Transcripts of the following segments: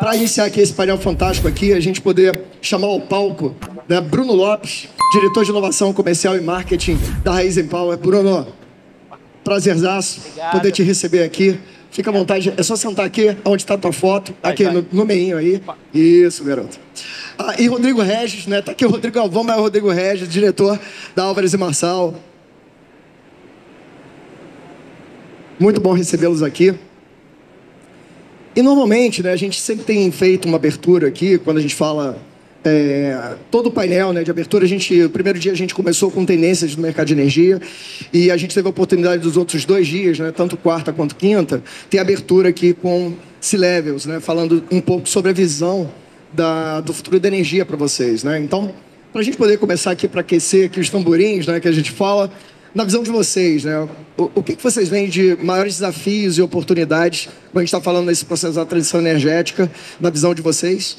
para iniciar aqui esse painel fantástico aqui, a gente poder chamar ao palco, né, Bruno Lopes, diretor de inovação comercial e marketing da Raizen Power. Bruno, prazerzaço poder te receber aqui. Fica à vontade, é só sentar aqui, onde está a tua foto, aqui no meinho aí. Isso, garoto. E Rodrigo Regis, né? Tá aqui o Rodrigo Galvão, mas é o Rodrigo Regis, diretor da Álvares e Marçal. Muito bom recebê-los aqui. E normalmente, né, a gente sempre tem feito uma abertura aqui, quando a gente fala todo o painel, né, de abertura, o primeiro dia a gente começou com tendências do mercado de energia e a gente teve a oportunidade dos outros 2 dias, né, tanto quarta quanto quinta, ter abertura aqui com C-Levels, né, falando um pouco sobre a visão do futuro da energia para vocês, né? Então, para a gente poder começar aqui para aquecer aqui os tamborins, né, que a gente fala, na visão de vocês, né, o que vocês veem de maiores desafios e oportunidades quando a gente está falando nesse processo da transição energética, na visão de vocês?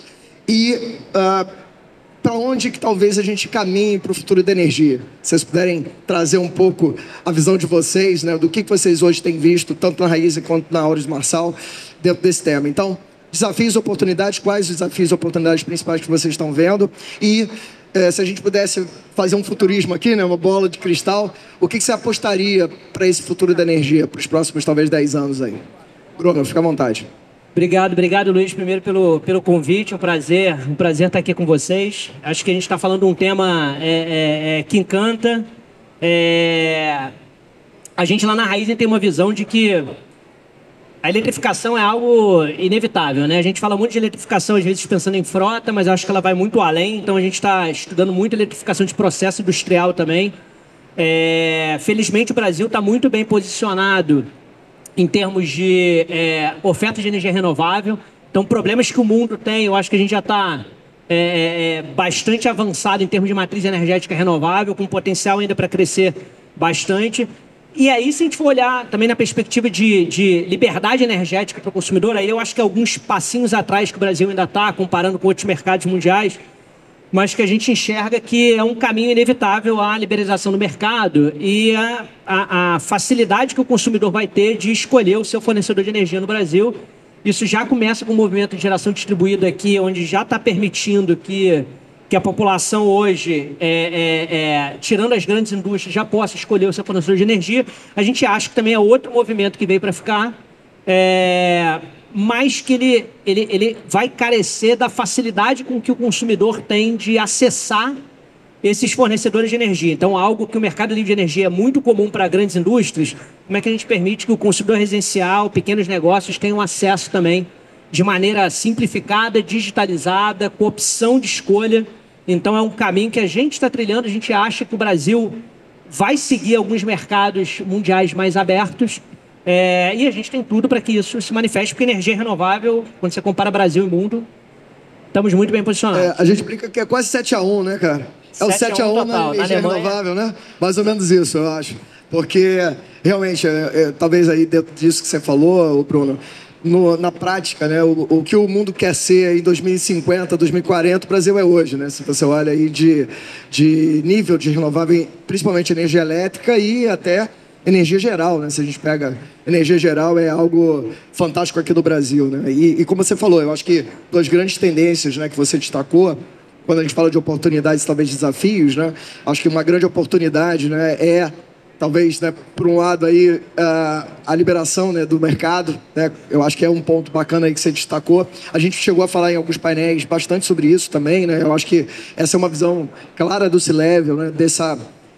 E para onde que talvez a gente caminhe para o futuro da energia? Se vocês puderem trazer um pouco a visão de vocês, né, do que vocês hoje têm visto, tanto na Raizen quanto na Álvares Marçal, dentro desse tema. Então, desafios e oportunidades, quais os desafios e oportunidades principais que vocês estão vendo? E se a gente pudesse fazer um futurismo aqui, né, uma bola de cristal, o que você apostaria para esse futuro da energia, para os próximos, talvez, 10 anos aí? Bruno, fica à vontade. Obrigado, Luiz, primeiro pelo convite, um prazer estar aqui com vocês. Acho que a gente está falando de um tema que encanta. A gente lá na Raizen tem uma visão de que a eletrificação é algo inevitável, né? A gente fala muito de eletrificação, às vezes pensando em frota, mas acho que ela vai muito além. Então a gente está estudando muito eletrificação de processo industrial também. Felizmente o Brasil está muito bem posicionado em termos de oferta de energia renovável. Então, problemas que o mundo tem, eu acho que a gente já está bastante avançado em termos de matriz energética renovável, com potencial ainda para crescer bastante. E aí, se a gente for olhar também na perspectiva de liberdade energética para o consumidor, aí eu acho que alguns passinhos atrás que o Brasil ainda está, comparando com outros mercados mundiais, mas que a gente enxerga que é um caminho inevitável à liberalização do mercado e a facilidade que o consumidor vai ter de escolher o seu fornecedor de energia no Brasil. Isso já começa com o movimento de geração distribuída aqui, onde já está permitindo que a população hoje, tirando as grandes indústrias, já possa escolher o seu fornecedor de energia. A gente acha que também é outro movimento que veio para ficar, mas que ele vai carecer da facilidade com que o consumidor tem de acessar esses fornecedores de energia. Então, algo que o mercado livre de energia é muito comum para grandes indústrias, como é que a gente permite que o consumidor residencial, pequenos negócios, tenham acesso também de maneira simplificada, digitalizada, com opção de escolha. Então, é um caminho que a gente está trilhando. A gente acha que o Brasil vai seguir alguns mercados mundiais mais abertos, e a gente tem tudo para que isso se manifeste, porque energia renovável, quando você compara Brasil e mundo, estamos muito bem posicionados. A gente brinca que é quase 7-1, né, cara? É o 7-1 na energia renovável, né? Mais ou menos isso, eu acho. Porque, realmente, talvez aí dentro disso que você falou, Bruno, na prática, né, o que o mundo quer ser em 2050, 2040, o Brasil é hoje, né? Se você olha aí de nível de renovável, principalmente energia elétrica e até energia geral, né? Se a gente pega energia geral, é algo fantástico aqui no Brasil, né? E como você falou, eu acho que 2 grandes tendências, né, que você destacou, quando a gente fala de oportunidades, talvez desafios, né? Acho que uma grande oportunidade, né, talvez, né, por um lado aí a liberação, né, do mercado, né? Eu acho que é um ponto bacana aí que você destacou. A gente chegou a falar em alguns painéis bastante sobre isso também, né? Eu acho que essa é uma visão clara do C-Level, né,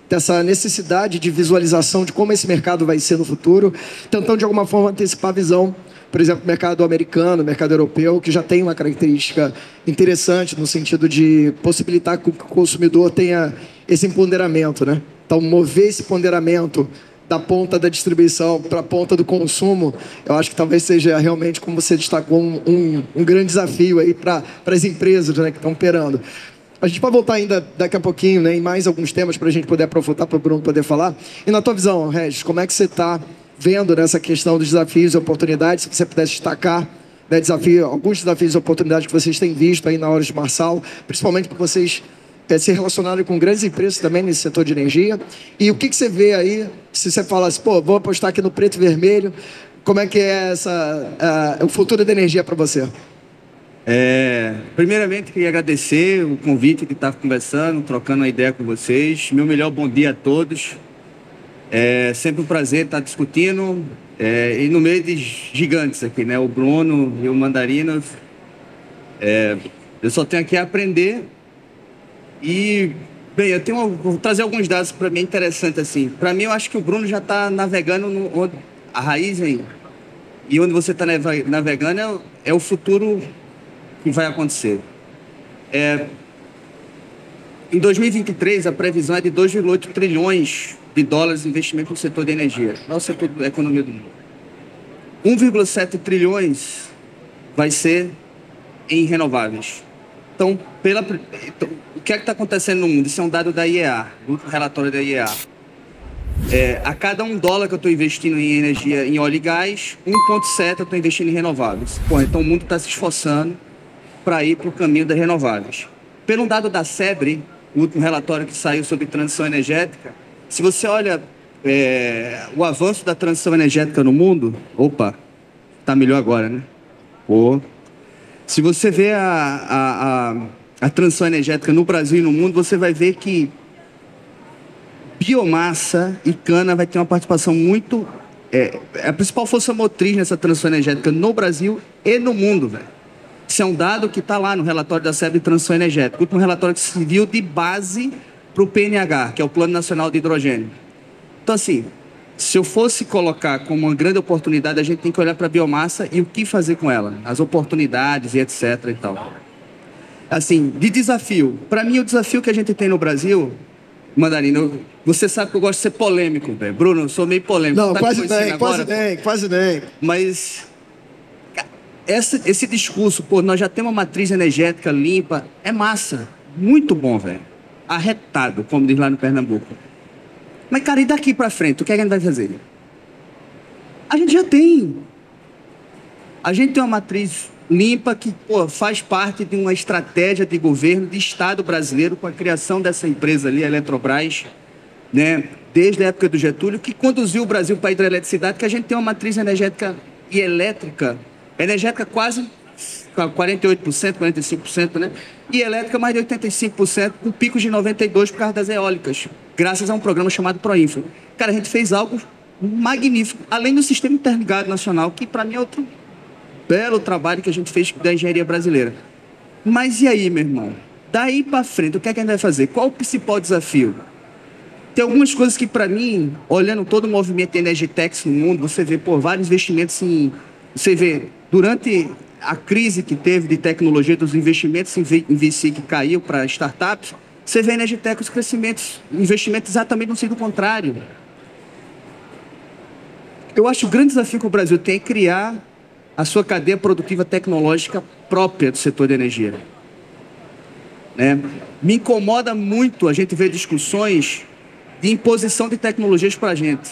dessa necessidade de visualização de como esse mercado vai ser no futuro, tentando de alguma forma antecipar a visão, por exemplo, mercado americano, mercado europeu, que já tem uma característica interessante no sentido de possibilitar que o consumidor tenha esse empoderamento, né? Então, mover esse ponderamento da ponta da distribuição para a ponta do consumo, eu acho que talvez seja realmente, como você destacou, um grande desafio aí para as empresas, né, que estão operando. A gente vai voltar ainda daqui a pouquinho, né, em mais alguns temas para a gente poder aprofundar, para o Bruno poder falar. E na tua visão, Regis, como é que você está vendo nessa questão dos desafios e oportunidades? Se você pudesse destacar, né, alguns desafios e oportunidades que vocês têm visto aí na Álvares Marçal, principalmente para vocês se relacionarem com grandes empresas também nesse setor de energia. E o que você vê aí, se você falasse, pô, vou apostar aqui no preto e vermelho, como é que é o futuro da energia para você? Primeiramente, queria agradecer o convite de estar conversando, trocando uma ideia com vocês. Meu melhor bom dia a todos. É sempre um prazer estar discutindo e no meio de gigantes aqui, né? O Bruno e o Mandarino. Eu só tenho aqui a aprender e, bem, vou trazer alguns dados para mim interessantes assim. Para mim, eu acho que o Bruno já está navegando onde a raiz aí. E onde você está navegando é o futuro que vai acontecer. Em 2023, a previsão é de 2,8 trilhões de dólares de investimento no setor de energia, no setor da economia do mundo. 1,7 trilhões vai ser em renováveis. Então, o que é que está acontecendo no mundo? Isso é um dado da IEA, do relatório da IEA. A cada $1 que eu estou investindo em energia, em óleo e gás, 1,7 eu estou investindo em renováveis. Então, o mundo está se esforçando para ir para o caminho das renováveis. Pelo dado da SEBRE, o último relatório que saiu sobre transição energética, se você olha o avanço da transição energética no mundo, está melhor agora, né? Se você vê a transição energética no Brasil e no mundo, você vai ver que biomassa e cana vai ter uma participação muito... a principal força motriz nessa transição energética no Brasil e no mundo, velho. Isso é um dado que está lá no relatório da SEB de transição energética. O último relatório que serviu de base para o PNH, que é o Plano Nacional de Hidrogênio. Então, assim, se eu fosse colocar como uma grande oportunidade, a gente tem que olhar para a biomassa e o que fazer com ela. As oportunidades e etc. e tal. Assim, de desafio. Para mim, o desafio que a gente tem no Brasil, Mandarino, você sabe que eu gosto de ser polêmico, velho. Bruno, eu sou meio polêmico. Não, quase nem. Mas... Esse discurso, nós já temos uma matriz energética limpa, é massa, muito bom, velho. Arretado, como diz lá no Pernambuco. Mas, cara, e daqui pra frente, o que é que a gente vai fazer? A gente já tem. A gente tem uma matriz limpa que, faz parte de uma estratégia de governo, de Estado brasileiro, com a criação dessa empresa ali, a Eletrobras, né? Desde a época do Getúlio, que conduziu o Brasil para a hidroeletricidade, que a gente tem uma matriz energética e elétrica quase 48%, 45%, né? E elétrica mais de 85%, com picos de 92% por causa das eólicas, graças a um programa chamado Proinfra. Cara, a gente fez algo magnífico, além do Sistema Interligado Nacional, que para mim é outro belo trabalho que a gente fez da engenharia brasileira. Mas e aí, meu irmão? Daí para frente, o que é que a gente vai fazer? Qual o principal desafio? Tem algumas coisas que, para mim, olhando todo o movimento de Energitex no mundo, você vê vários investimentos em... Você vê, durante a crise que teve de tecnologia, dos investimentos em VC que caiu para startups, você vê a Energitec os crescimentos, investimentos exatamente no sentido contrário. Eu acho que o grande desafio que o Brasil tem é criar a sua cadeia produtiva tecnológica própria do setor de energia. Né? Me incomoda muito a gente ver discussões de imposição de tecnologias para a gente.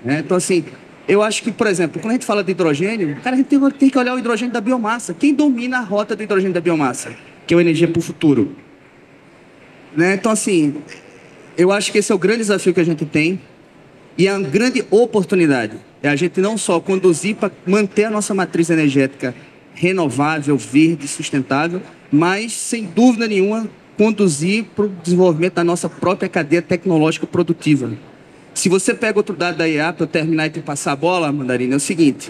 Né? Então, assim... Eu acho que, por exemplo, quando a gente fala de hidrogênio, cara, a gente tem que olhar o hidrogênio da biomassa. Quem domina a rota do hidrogênio da biomassa? Que é a energia para o futuro. Né? Então, assim, eu acho que esse é o grande desafio que a gente tem e é uma grande oportunidade. É a gente não só conduzir para manter a nossa matriz energética renovável, verde, sustentável, mas, sem dúvida nenhuma, conduzir para o desenvolvimento da nossa própria cadeia tecnológica produtiva. Se você pega outro dado da IEA, para eu terminar e te passar a bola, Mandarina, é o seguinte.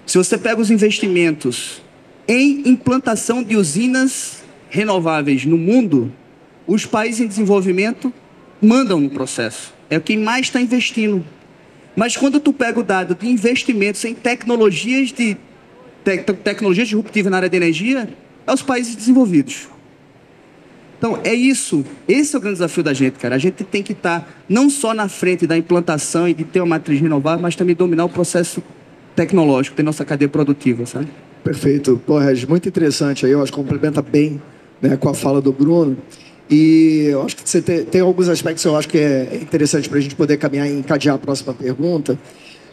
Se você pega os investimentos em implantação de usinas renováveis no mundo, os países em desenvolvimento mandam no processo. É quem mais está investindo. Mas quando tu pega o dado de investimentos em tecnologias disruptivas na área de energia, é os países desenvolvidos. Então, é isso. Esse é o grande desafio da gente, cara. A gente tem que estar não só na frente da implantação e de ter uma matriz renovável, mas também dominar o processo tecnológico, ter nossa cadeia produtiva, sabe? Perfeito. Regis, muito interessante aí. Eu acho que complementa bem, né, com a fala do Bruno. E eu acho que você tem alguns aspectos que eu acho que é interessante para a gente poder caminhar e encadear a próxima pergunta,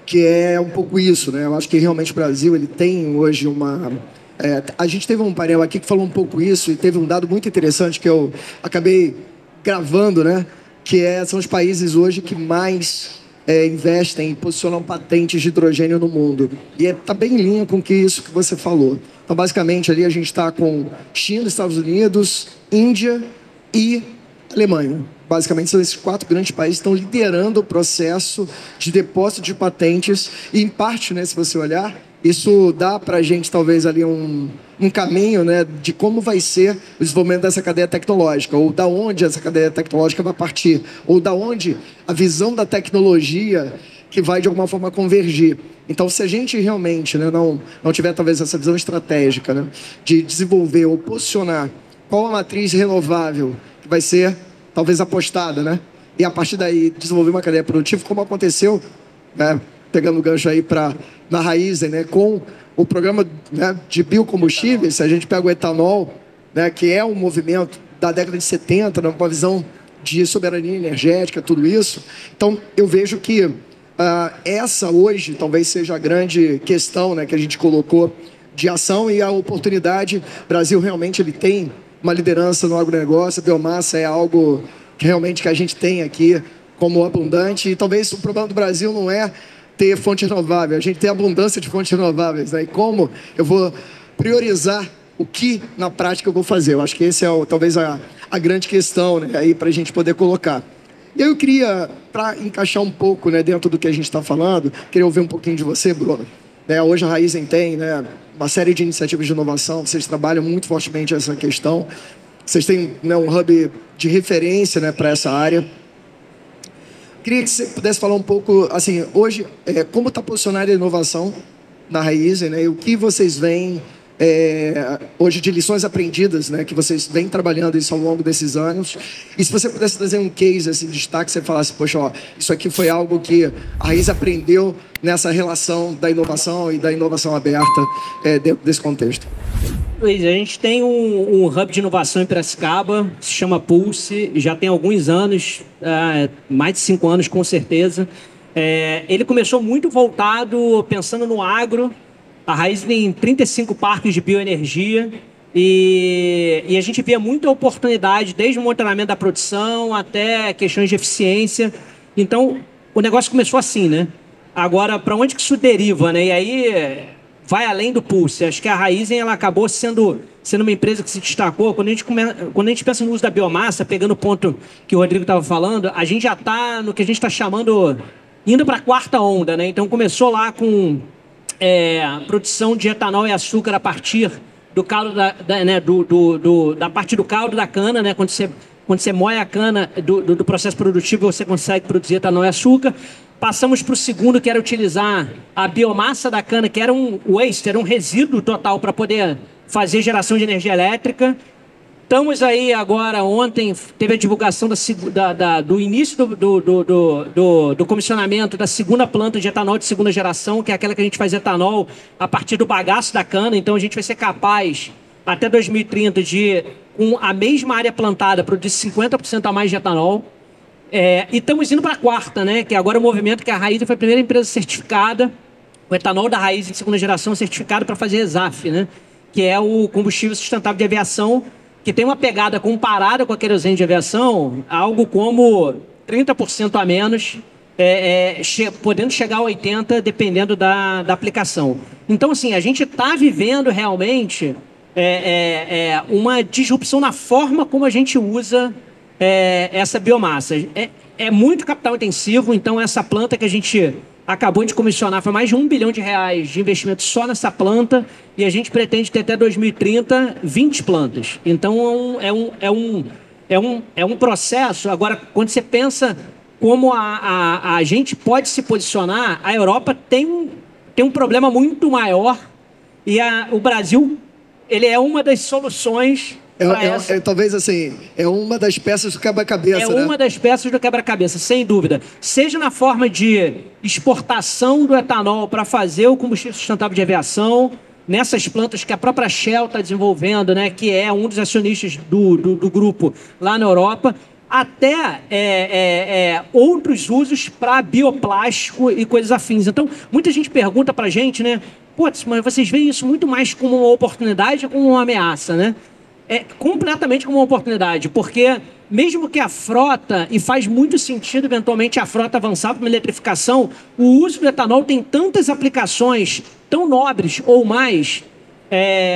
que é um pouco isso, né? Eu acho que realmente o Brasil ele tem hoje uma... a gente teve um painel aqui que falou um pouco isso e teve um dado muito interessante que eu acabei gravando, né? Que são os países hoje que mais investem e posicionam patentes de hidrogênio no mundo. E está bem em linha com isso que você falou. Então, basicamente, ali a gente está com China, Estados Unidos, Índia e Alemanha. Basicamente, são esses 4 grandes países que estão liderando o processo de depósito de patentes. E, em parte, né, se você olhar, isso dá para a gente, talvez, ali um caminho, né, de como vai ser o desenvolvimento dessa cadeia tecnológica, ou da onde essa cadeia tecnológica vai partir, ou da onde a visão da tecnologia que vai, de alguma forma, convergir. Então, se a gente realmente, né, não tiver, talvez, essa visão estratégica, né, de desenvolver ou posicionar qual a matriz renovável que vai ser, talvez, apostada, né, e, a partir daí, desenvolver uma cadeia produtiva, como aconteceu, né, pegando o gancho aí na Raízen, né, com o programa, né, de biocombustíveis. Se a gente pega o etanol, né, que é um movimento da década de 70, né, uma visão de soberania energética, tudo isso. Então, eu vejo que essa hoje talvez seja a grande questão, né, que a gente colocou de ação e a oportunidade. O Brasil realmente ele tem uma liderança no agronegócio, a biomassa é algo que realmente que a gente tem aqui como abundante. E talvez o problema do Brasil não é ter fonte renovável, a gente tem abundância de fontes renováveis, né? E como eu vou priorizar o que na prática eu vou fazer? Eu acho que esse é talvez a grande questão, né, aí para a gente poder colocar. E eu queria, para encaixar um pouco, né, dentro do que a gente está falando, queria ouvir um pouquinho de você, Bruno. Né, hoje a Raízen tem, né, uma série de iniciativas de inovação, vocês trabalham muito fortemente essa questão, vocês têm, né, um hub de referência, né, para essa área. Queria que você pudesse falar um pouco, assim, hoje, como está posicionada a inovação na Raízen, né? E o que vocês veem hoje de lições aprendidas, né? Que vocês vêm trabalhando isso ao longo desses anos. E se você pudesse trazer um case, assim, de destaque, você falasse, poxa, ó, isso aqui foi algo que a Raízen aprendeu nessa relação da inovação e da inovação aberta dentro desse contexto. Luiz, a gente tem um hub de inovação em Piracicaba, se chama Pulse, já tem alguns anos, mais de 5 anos com certeza. Ele começou muito voltado, pensando no agro. A Raízen tem 35 parques de bioenergia e a gente via muita oportunidade, desde o monitoramento da produção até questões de eficiência. Então, o negócio começou assim, né? Agora, para onde que isso deriva, né? E aí vai além do Pulse. Acho que a Raízen ela acabou sendo uma empresa que se destacou. Quando a gente pensa no uso da biomassa, pegando o ponto que o Rodrigo estava falando, a gente já está no que a gente está chamando, indo para a 4ª onda, né? Então começou lá com produção de etanol e açúcar a partir do caldo da parte do caldo da cana, né? Quando você moe a cana do processo produtivo, você consegue produzir etanol e açúcar. Passamos para o segundo, que era utilizar a biomassa da cana, que era um waste, era um resíduo total para poder fazer geração de energia elétrica. Estamos aí agora, ontem teve a divulgação do início do comissionamento da segunda planta de etanol de segunda geração, que é aquela que a gente faz etanol a partir do bagaço da cana. Então a gente vai ser capaz, até 2030, de, com a mesma área plantada, produzir 50% a mais de etanol. E estamos indo para a 4ª, né? Que agora o movimento que a Raízen foi a primeira empresa certificada, o etanol da Raízen de segunda geração certificado para fazer ESAF, né? Que é o combustível sustentável de aviação, que tem uma pegada comparada com a querosene de aviação, algo como 30% a menos, podendo chegar a 80% dependendo da aplicação. Então, assim, a gente está vivendo realmente uma disrupção na forma como a gente usa essa biomassa. É muito capital intensivo, então essa planta que a gente acabou de comissionar foi mais de R$1 bilhão de investimento só nessa planta, e a gente pretende ter até 2030 20 plantas. Então é um processo. Agora, quando você pensa como a gente pode se posicionar, a Europa tem um problema muito maior, e o Brasil ele é uma das soluções. Talvez assim, é uma das peças do quebra-cabeça, né? Uma das peças do quebra-cabeça, sem dúvida. Seja na forma de exportação do etanol para fazer o combustível sustentável de aviação, nessas plantas que a própria Shell está desenvolvendo, né, que é um dos acionistas do grupo lá na Europa, até outros usos para bioplástico e coisas afins. Então, muita gente pergunta para a gente, né, putz, mas vocês veem isso muito mais como uma oportunidade ou como uma ameaça, né? Completamente como uma oportunidade, porque mesmo que a frota, e faz muito sentido eventualmente a frota avançar para uma eletrificação, o uso do etanol tem tantas aplicações tão nobres ou mais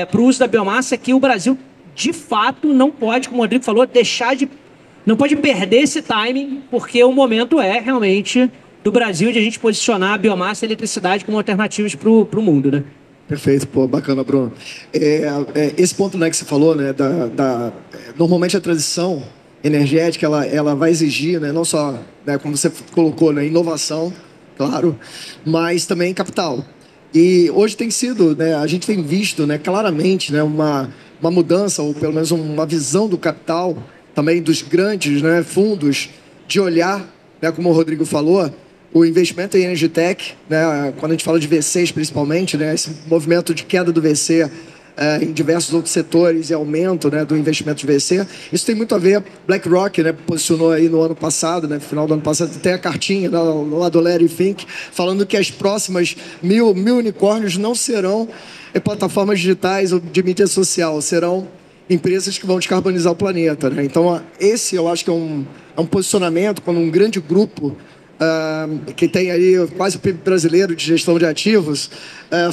para o uso da biomassa que o Brasil, de fato, não pode, como o Rodrigo falou, não pode perder esse timing, porque o momento é realmente do Brasil de a gente posicionar a biomassa e a eletricidade como alternativas para o mundo, né? Perfeito, pô, bacana, Bruno. Esse ponto, né, que você falou, né, normalmente a transição energética, ela vai exigir, né, não só, né, como você colocou, né, inovação, claro, mas também capital. E hoje tem sido, né, a gente tem visto, né, claramente, né, uma mudança, ou pelo menos uma visão do capital, também dos grandes, né, fundos, de olhar, né, como o Rodrigo falou, o investimento em Energy Tech, né, quando a gente fala de VCs principalmente, né, esse movimento de queda do VC em diversos outros setores e aumento, né, do investimento de VC, isso tem muito a ver. BlackRock, né, posicionou aí no ano passado, né, no final do ano passado, tem a cartinha lá do Larry Fink, falando que as próximas mil unicórnios não serão plataformas digitais ou de mídia social, serão empresas que vão descarbonizar o planeta, né? Então, esse eu acho que é um posicionamento quando um grande grupo que tem aí quase o PIB brasileiro de gestão de ativos,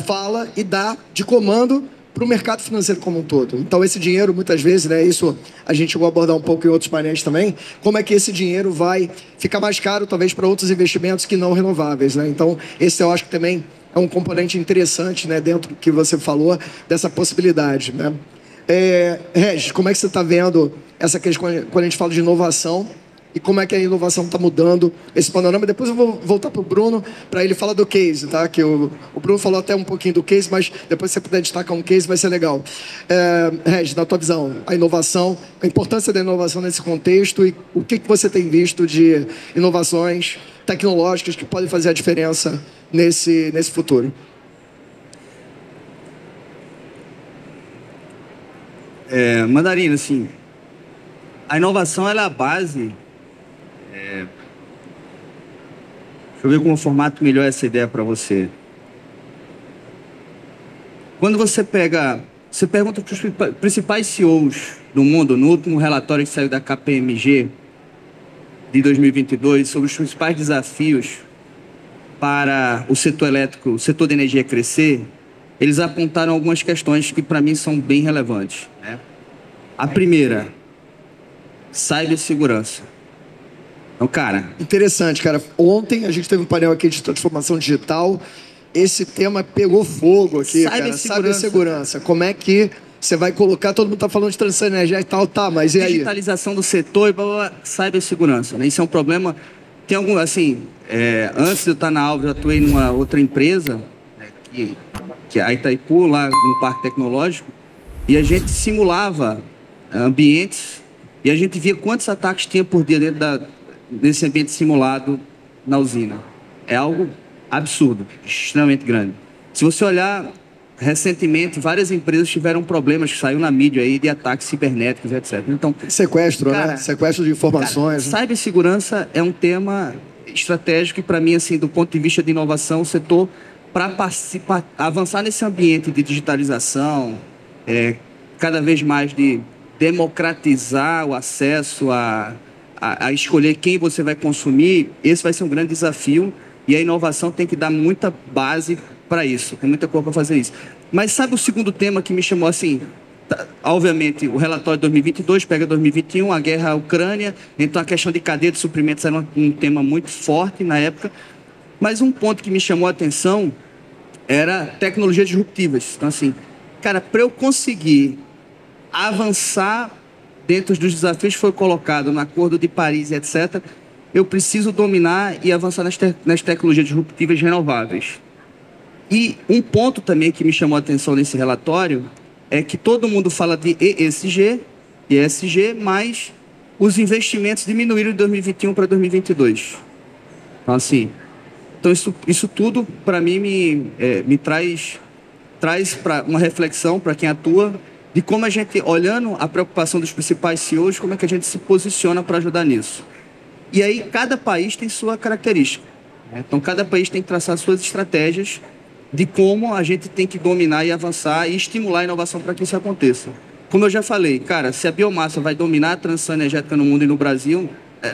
fala e dá de comando para o mercado financeiro como um todo. Então, esse dinheiro, muitas vezes, né, isso a gente chegou a abordar um pouco em outros painéis também, como é que esse dinheiro vai ficar mais caro, talvez, para outros investimentos que não renováveis, né? Então, esse eu acho que também é um componente interessante, né, dentro do que você falou, dessa possibilidade, né? Regis, como é que você está vendo essa questão quando a gente fala de inovação e como é que a inovação está mudando esse panorama? Depois eu vou voltar para o Bruno, para ele falar do case, tá? Que o Bruno falou até um pouquinho do case, mas depois se você puder destacar um case, vai ser legal. Regis, na tua visão, a inovação, a importância da inovação nesse contexto e o que você tem visto de inovações tecnológicas que podem fazer a diferença nesse futuro? Mandarina, assim, a inovação ela é a base. Deixa eu ver como eu formato melhor essa ideia para você. Quando você pergunta para os principais CEOs do mundo, no último relatório que saiu da KPMG de 2022, sobre os principais desafios para o setor elétrico, o setor de energia crescer, eles apontaram algumas questões que para mim são bem relevantes, né? A primeira, cibersegurança. Então, cara... Interessante, cara. Ontem a gente teve um painel aqui de transformação digital. Esse tema pegou fogo aqui, cara. Cibersegurança. Como é que você vai colocar... Todo mundo está falando de transição energética e tal, tá, mas e aí? Digitalização do setor e blá, blá, blá, cibersegurança, né? Isso é um problema... Tem algum, assim... antes de eu estar na Alva, eu atuei numa outra empresa, né, que é a Itaipu, lá no Parque Tecnológico, e a gente simulava ambientes e a gente via quantos ataques tinha por dia dentro desse ambiente simulado na usina. É algo absurdo, extremamente grande. Se você olhar, recentemente, várias empresas tiveram problemas que saiu na mídia aí de ataques cibernéticos, etc. Então, sequestro, cara, né? Sequestro de informações. Cara, cibersegurança é um tema estratégico e, para mim, assim, do ponto de vista de inovação, o setor, para avançar nesse ambiente de digitalização, cada vez mais de democratizar o acesso a escolher quem você vai consumir, esse vai ser um grande desafio e a inovação tem que dar muita base para isso, tem muita coisa para fazer isso. Mas sabe o segundo tema que me chamou assim? Obviamente, o relatório de 2022 pega 2021, a guerra à Ucrânia, então a questão de cadeia de suprimentos era um tema muito forte na época, mas um ponto que me chamou a atenção era tecnologias disruptivas. Então, assim, cara, para eu conseguir avançar dentro dos desafios que foi colocado no Acordo de Paris, etc., eu preciso dominar e avançar nas tecnologias disruptivas renováveis. E um ponto também que me chamou a atenção nesse relatório é que todo mundo fala de ESG, mas os investimentos diminuíram de 2021 para 2022. Então, assim, isso tudo, para mim, me traz para uma reflexão para quem atua de como a gente, olhando a preocupação dos principais CEOs, como é que a gente se posiciona para ajudar nisso. E aí, cada país tem sua característica, né? Então, cada país tem que traçar suas estratégias de como a gente tem que dominar e avançar e estimular a inovação para que isso aconteça. como eu já falei, cara, se a biomassa vai dominar a transição energética no mundo e no Brasil,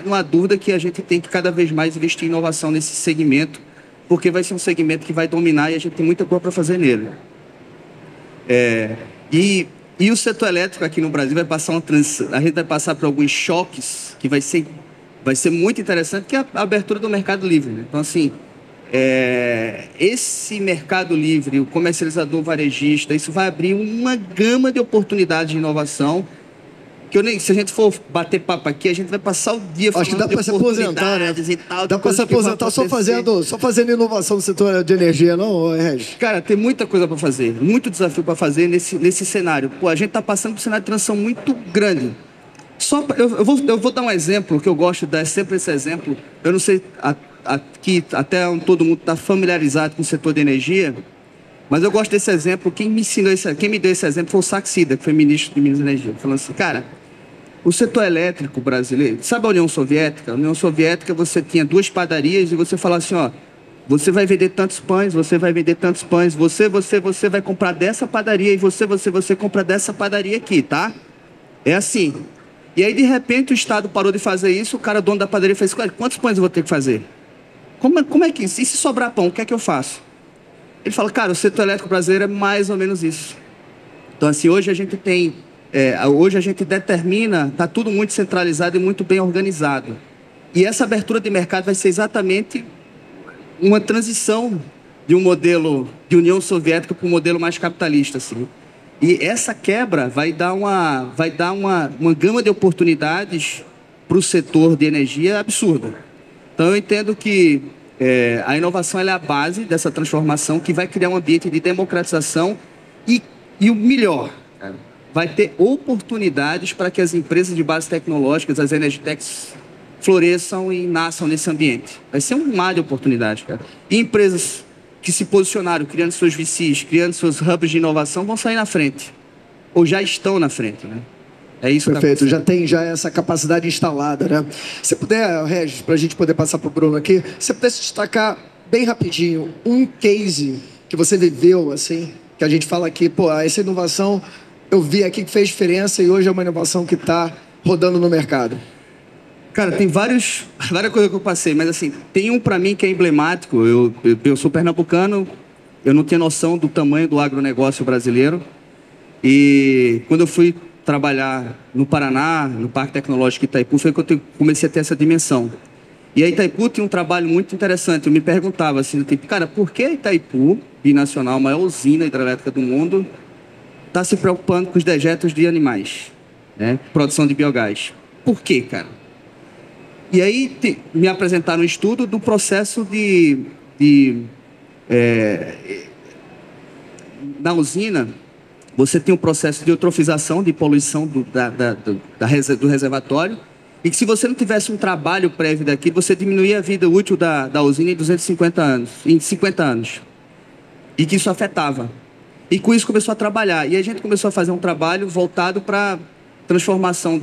não há dúvida que a gente tem que cada vez mais investir em inovação nesse segmento, porque vai ser um segmento que vai dominar e a gente tem muita coisa para fazer nele. E o setor elétrico aqui no Brasil vai passar a gente vai passar por alguns choques que vai ser muito interessante, que é a abertura do mercado livre, né? Então, assim, esse mercado livre, o comercializador varejista, isso vai abrir uma gama de oportunidades de inovação que se a gente for bater papo aqui, a gente vai passar o dia falando. Acho que dá para se aposentar, né? E tal, dá para se aposentar só fazendo inovação no setor de energia, não, Regis? Cara, tem muita coisa para fazer, muito desafio para fazer nesse cenário. Pô, a gente está passando por um cenário de transição muito grande. Eu vou dar um exemplo que eu gosto de dar, sempre esse exemplo. Eu não sei aqui até todo mundo está familiarizado com o setor de energia, mas eu gosto desse exemplo. Quem me deu esse exemplo foi o Saxida, que foi ministro de Minas e Energia, falando assim, cara, o setor elétrico brasileiro, sabe a União Soviética? A União Soviética, você tinha 2 padarias e você falava assim, ó, você vai vender tantos pães, você vai vender tantos pães, você vai comprar dessa padaria e você compra dessa padaria aqui, tá? É assim. E aí, de repente, o Estado parou de fazer isso, o cara, dono da padaria, fez, quantos pães eu vou ter que fazer? Como é que isso? E se sobrar pão, o que é que eu faço? Ele fala, cara, o setor elétrico brasileiro é mais ou menos isso. Então, assim, hoje a gente determina, está tudo muito centralizado e muito bem organizado. E essa abertura de mercado vai ser exatamente uma transição de um modelo de União Soviética para um modelo mais capitalista, assim. E essa quebra vai dar uma gama de oportunidades para o setor de energia absurda. Então, eu entendo que a inovação ela é a base dessa transformação que vai criar um ambiente de democratização e o melhor, vai ter oportunidades para que as empresas de base tecnológicas, as Energitechs, floresçam e nasçam nesse ambiente. Vai ser um mar de oportunidades, cara. E empresas que se posicionaram, criando seus VCs, criando seus hubs de inovação, vão sair na frente. Ou já estão na frente, né? É isso. Perfeito, já tem essa capacidade instalada, né? Se puder, Regis, para a gente poder passar para o Bruno aqui, se você pudesse destacar bem rapidinho um case que você viveu, assim, que a gente fala aqui, pô, essa inovação eu vi aqui que fez diferença e hoje é uma inovação que está rodando no mercado. Cara, tem várias coisas que eu passei, mas assim, tem um para mim que é emblemático. Eu sou pernambucano, eu não tinha noção do tamanho do agronegócio brasileiro. E quando eu fui trabalhar no Paraná, no Parque Tecnológico Itaipu, foi que eu comecei a ter essa dimensão. E a Itaipu tinha um trabalho muito interessante. Eu me perguntava assim, tipo, cara, por que a Itaipu, binacional, a maior usina hidrelétrica do mundo, está se preocupando com os dejetos de animais, né? Produção de biogás? Por quê, cara? E aí me apresentaram um estudo do processo na usina, você tem um processo de eutrofização, de poluição do reservatório, e que se você não tivesse um trabalho prévio daquilo, você diminuía a vida útil da usina em 250 anos, em 50 anos. E que isso afetava. E com isso começou a trabalhar. E a gente começou a fazer um trabalho voltado para transformação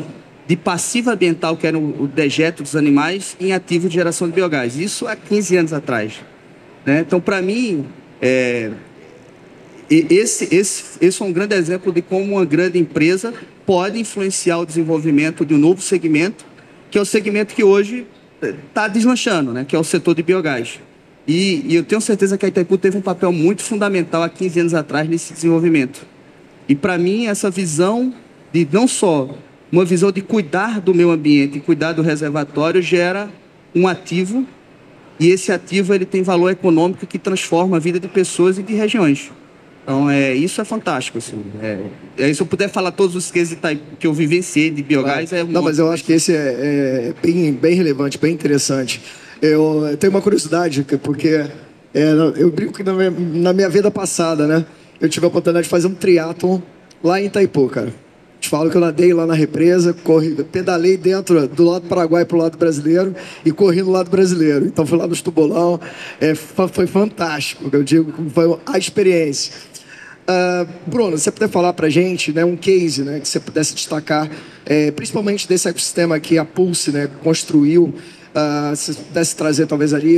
de passiva ambiental, que era o dejeto dos animais, em ativo de geração de biogás. Isso há 15 anos atrás, né? Então, para mim, esse é um grande exemplo de como uma grande empresa pode influenciar o desenvolvimento de um novo segmento, que é o segmento que hoje está deslanchando, né? Que é o setor de biogás. E eu tenho certeza que a Itaipu teve um papel muito fundamental há 15 anos atrás nesse desenvolvimento. E, para mim, essa visão de não só uma visão de cuidar do meio ambiente e cuidar do reservatório gera um ativo, e esse ativo ele tem valor econômico que transforma a vida de pessoas e de regiões. Então, isso é fantástico. Assim. Se eu puder falar todos os cases que eu vivenciei de biogás... Não, mas eu acho que esse é bem relevante, bem interessante. Eu tenho uma curiosidade, porque eu brinco que na minha vida passada, né? Eu tive a oportunidade de fazer um triatlon lá em Itaipu, cara. Te falo que eu nadei lá na represa, pedalei do lado do Paraguai para o lado brasileiro e corri no lado brasileiro. Então fui lá nos Tubolão, foi fantástico, eu digo, foi a experiência. Bruno, se você puder falar para a gente, né, um case, né, que você pudesse destacar, principalmente desse ecossistema que a Pulse, né, construiu, se você pudesse trazer talvez ali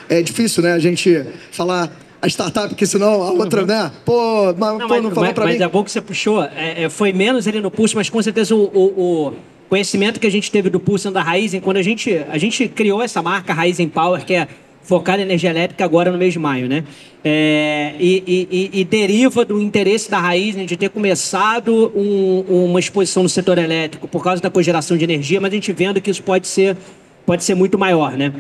é difícil, né, a gente falar a startup, porque senão a outra, né? Pô, não falou pra mim. Mas é bom que você puxou. Foi menos ali no Pulse, mas com certeza o conhecimento que a gente teve do Pulse da Raizen, quando a gente criou essa marca Raizen Power, que é focada em energia elétrica agora no mês de maio, né? E deriva do interesse da Raizen de ter começado uma exposição no setor elétrico por causa da cogeração de energia, mas a gente vendo que isso pode ser muito maior, né?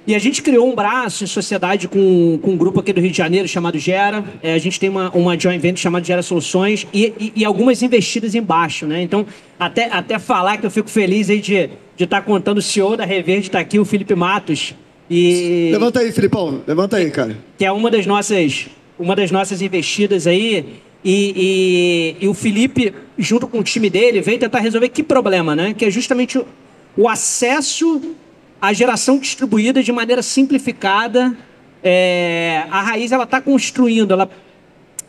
E a gente criou um braço em sociedade com um grupo aqui do Rio de Janeiro chamado Gera. A gente tem uma joint venture chamada Gera Soluções e algumas investidas embaixo, né? Então, até falar que eu fico feliz aí de estar contando o CEO da Reverde, está aqui o Felipe Matos. Levanta aí, Filipão. Levanta aí, cara. Que é uma das nossas investidas aí. E o Felipe, junto com o time dele, veio tentar resolver que problema, né? Que é justamente o acesso à geração distribuída de maneira simplificada. A Raiz está construindo.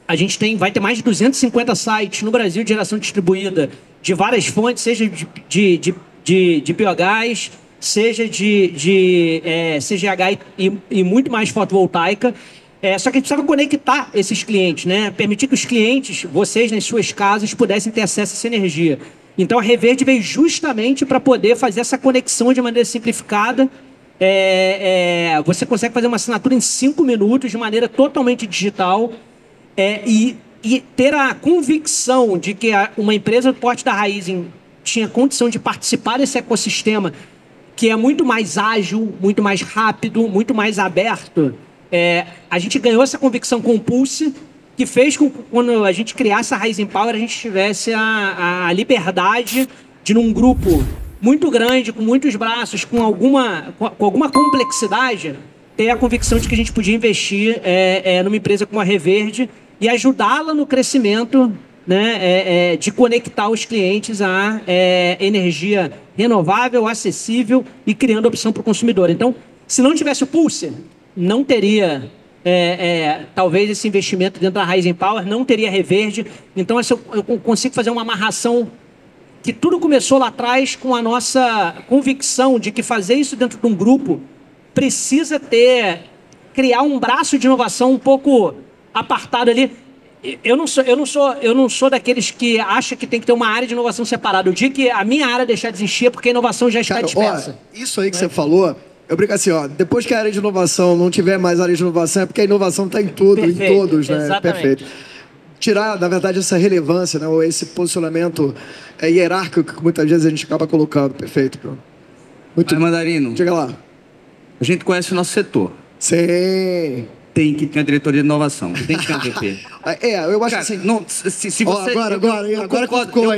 A gente vai ter mais de 250 sites no Brasil de geração distribuída de várias fontes, seja de biogás, seja de CGH e muito mais fotovoltaica. Só que a gente precisava conectar esses clientes, né? Permitir que os clientes, vocês nas suas casas, pudessem ter acesso a essa energia. Então a Reverde veio justamente para poder fazer essa conexão de maneira simplificada. Você consegue fazer uma assinatura em 5 minutos de maneira totalmente digital e ter a convicção de que uma empresa do porte da Raizen tinha condição de participar desse ecossistema que é muito mais ágil, muito mais rápido, muito mais aberto. A gente ganhou essa convicção com o Pulse, que fez com que, quando a gente criasse a Raizen Power, a gente tivesse a liberdade de, num grupo muito grande, com muitos braços, com alguma complexidade, ter a convicção de que a gente podia investir numa empresa como a Reverde e ajudá-la no crescimento, né, de conectar os clientes à energia renovável, acessível e criando opção para o consumidor. Então, se não tivesse o Pulse, não teria talvez esse investimento dentro da Raizen Power, não teria Reverde. Então, eu consigo fazer uma amarração que tudo começou lá atrás com a nossa convicção de que fazer isso dentro de um grupo precisa criar um braço de inovação um pouco apartado ali. Eu não sou daqueles que acham que tem que ter uma área de inovação separada. Eu digo que a minha área deixar de existir é porque a inovação já está dispersa. Isso aí que você falou, eu brinco assim, depois que a área de inovação não tiver mais área de inovação, é porque a inovação está em tudo, em todos, né? Exatamente. Perfeito. Tirar, na verdade, essa relevância, né? Ou esse posicionamento hierárquico que muitas vezes a gente acaba colocando. Perfeito, Bruno. Muito bem. Mandarino. Chega lá. A gente conhece o nosso setor. Sim. Tem que ter a diretoria de inovação. Tem que ter um VP. Eu acho Cara, assim. Não, se você. Eu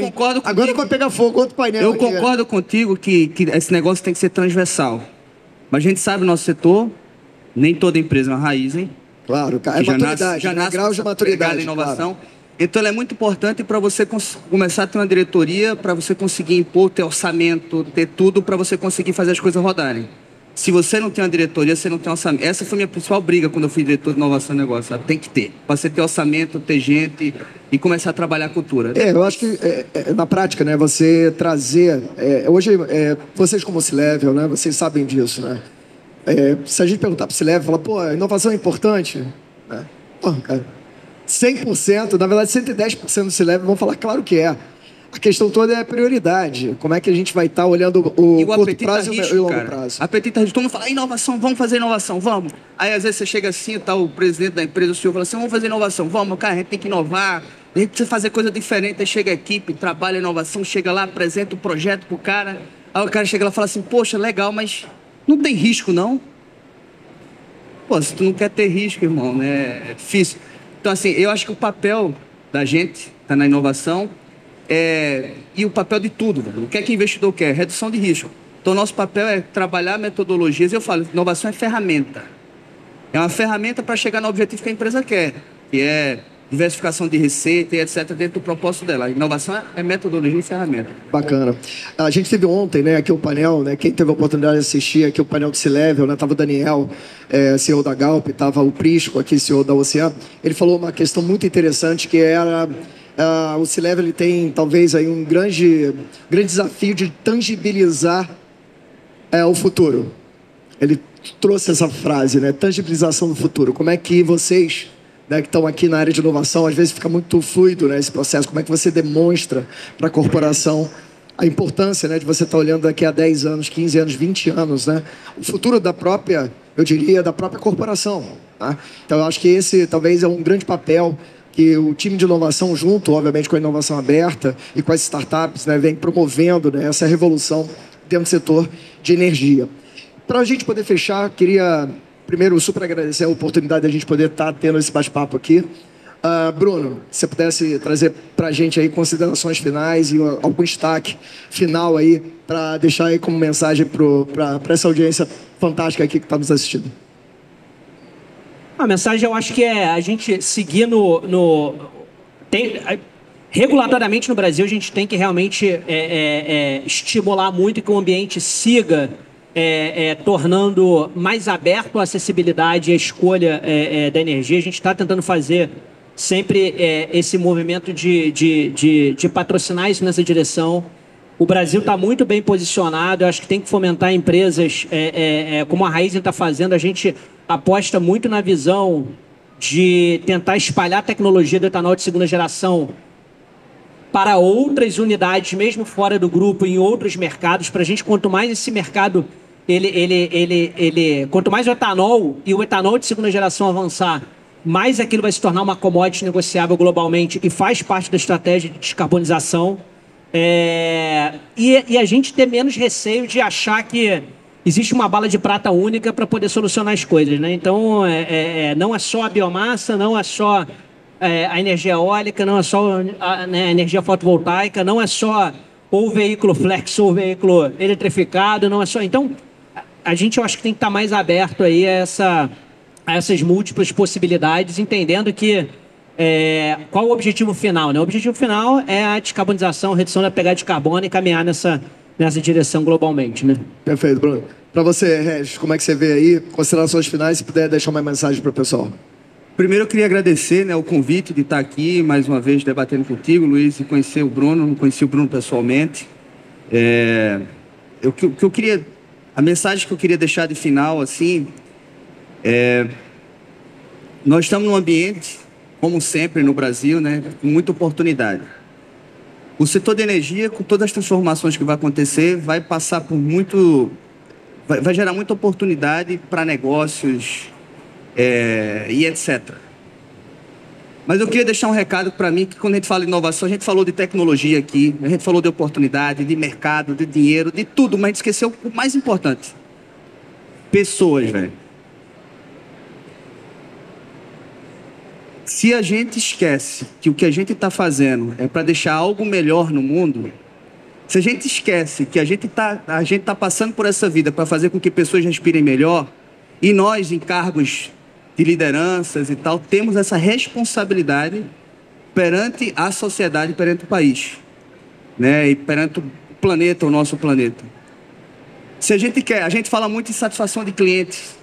concordo. Agora vai pegar fogo outro painel. Eu concordo contigo que esse negócio tem que ser transversal. Mas a gente sabe o nosso setor, nem toda empresa é uma Raizen. Claro, cara. Já nasce grau de maturidade. De inovação. Claro. Então, ela é muito importante para você começar a ter uma diretoria, para você conseguir impor, ter orçamento, ter tudo, para você conseguir fazer as coisas rodarem. Se você não tem uma diretoria, você não tem orçamento. Essa foi a minha principal briga quando eu fui diretor de inovação e negócio. Sabe? Tem que ter. Para você ter orçamento, ter gente e começar a trabalhar a cultura. Eu acho que, na prática, né, você trazer... hoje, vocês como C-Level, né, vocês sabem disso, né? Se a gente perguntar para o C-Level, falar, pô, a inovação é importante? Né? Pô, cara, 100%, na verdade 110% do C-Level vão falar, claro que é. A questão toda é a prioridade. Como é que a gente vai estar olhando o curto prazo e o longo prazo? Apetite a gente, todo mundo fala, inovação, vamos fazer inovação, vamos. Aí às vezes você chega assim, tá o presidente da empresa, o senhor fala assim, vamos fazer inovação, vamos, cara, a gente tem que inovar, a gente precisa fazer coisa diferente. Aí chega a equipe, trabalha a inovação, chega lá, apresenta o projeto pro cara, aí o cara chega lá e fala assim, poxa, legal, mas não tem risco não? Pô, se tu não quer ter risco, irmão, né, é difícil. Então assim, eu acho que o papel da gente tá na inovação, e o papel de tudo, o que é que o investidor quer? Redução de risco. Então, nosso papel é trabalhar metodologias. Eu falo, inovação é ferramenta. É uma ferramenta para chegar no objetivo que a empresa quer, que é diversificação de receita e etc. dentro do propósito dela. A inovação é metodologia e ferramenta. Bacana. A gente teve ontem, né, aqui o painel, né, quem teve a oportunidade de assistir aqui o painel do C-Level, né, estava o Daniel, CEO da Galp, estava o Prisco, aqui, CEO da Ocean. Ele falou uma questão muito interessante que era... o C-Level ele tem talvez aí um grande desafio de tangibilizar o futuro. ele trouxe essa frase, né? Tangibilização do futuro. Como é que vocês, né, que estão aqui na área de inovação, às vezes fica muito fluido, né, esse processo, como é que você demonstra para a corporação a importância, né, de você estar olhando daqui a 10 anos, 15 anos, 20 anos, né, o futuro da própria, eu diria, da própria corporação. Tá? Então, eu acho que esse talvez é um grande papel que o time de inovação, junto, obviamente, com a inovação aberta e com as startups, né, vem promovendo, né, essa revolução dentro do setor de energia. Para a gente poder fechar, queria primeiro super agradecer a oportunidade de a gente poder estar tendo esse bate-papo aqui. Bruno, se você pudesse trazer para a gente aí considerações finais e algum destaque final aí para deixar aí como mensagem para essa audiência fantástica aqui que está nos assistindo. A mensagem, eu acho que é a gente seguir regulatoriamente no Brasil, a gente tem que realmente estimular muito que o ambiente siga tornando mais aberto a acessibilidade e a escolha da energia. A gente está tentando fazer sempre esse movimento de patrocinar isso nessa direção. O Brasil está muito bem posicionado, eu acho que tem que fomentar empresas como a Raízen está fazendo. A gente aposta muito na visão de tentar espalhar a tecnologia do etanol de segunda geração para outras unidades, mesmo fora do grupo, em outros mercados. Para a gente, quanto mais esse mercado, quanto mais o etanol e o etanol de segunda geração avançar, mais aquilo vai se tornar uma commodity negociável globalmente e faz parte da estratégia de descarbonização. E a gente ter menos receio de achar que existe uma bala de prata única para poder solucionar as coisas, né? Então, não é só a biomassa, não é só a energia eólica, não é só a energia fotovoltaica, não é só ou o veículo flex ou o veículo eletrificado, não é só... Então, a gente, eu acho que tem que estar mais aberto aí a essas múltiplas possibilidades, entendendo que qual o objetivo final, né? O objetivo final é a descarbonização, redução da pegada de carbono e caminhar nessa direção globalmente, né? Perfeito, Bruno. Para você, Regis, como é que você vê aí? Considerações finais, se puder deixar uma mensagem para o pessoal. Primeiro, eu queria agradecer, né, o convite de estar aqui, mais uma vez, debatendo contigo, Luiz, e conhecer o Bruno. Não conheci o Bruno pessoalmente. A mensagem que eu queria deixar de final, assim, nós estamos num ambiente, como sempre no Brasil, né, com muita oportunidade. O setor de energia, com todas as transformações que vai acontecer, vai passar por vai gerar muita oportunidade para negócios e etc. Mas eu queria deixar um recado para mim, que quando a gente fala de inovação, a gente falou de tecnologia aqui, a gente falou de oportunidade, de mercado, de dinheiro, de tudo, mas a gente esqueceu o mais importante. Pessoas, velho. Se a gente esquece que o que a gente está fazendo é para deixar algo melhor no mundo, se a gente esquece que a gente tá passando por essa vida para fazer com que pessoas respirem melhor, e nós, em cargos de lideranças e tal, temos essa responsabilidade perante a sociedade, perante o país, né? E perante o planeta, o nosso planeta. Se a gente quer, a gente fala muito em satisfação de clientes,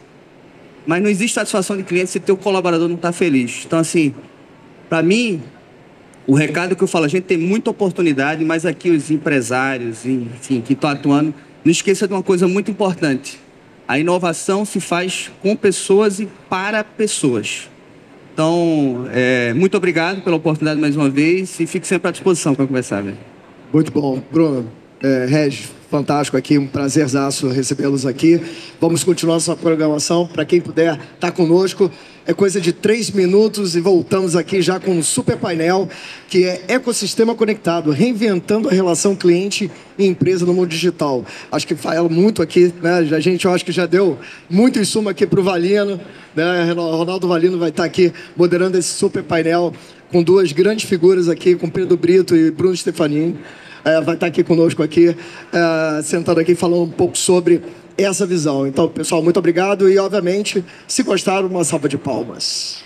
mas não existe satisfação de cliente se o teu colaborador não está feliz. Então, assim, para mim, o recado que eu falo, a gente tem muita oportunidade, mas aqui os empresários, enfim, que estão atuando, não esqueça de uma coisa muito importante. A inovação se faz com pessoas e para pessoas. Então, muito obrigado pela oportunidade mais uma vez e fico sempre à disposição para conversar. Velho. Muito bom. Bruno, Regis, fantástico aqui, um prazerzaço recebê-los aqui. Vamos continuar nossa programação. Para quem puder estar conosco, é coisa de 3 minutos e voltamos aqui já com um super painel que é Ecossistema Conectado, reinventando a relação cliente e empresa no mundo digital. Acho que fala muito aqui, né? A gente, eu acho que já deu muito insumo aqui para o Valino, né? Ronaldo Valino vai estar aqui moderando esse super painel com 2 grandes figuras aqui, com Pedro Brito e Bruno Stefanini. Vai estar aqui conosco aqui, sentado aqui falando um pouco sobre essa visão. Então, pessoal, muito obrigado e, obviamente, se gostaram, uma salva de palmas.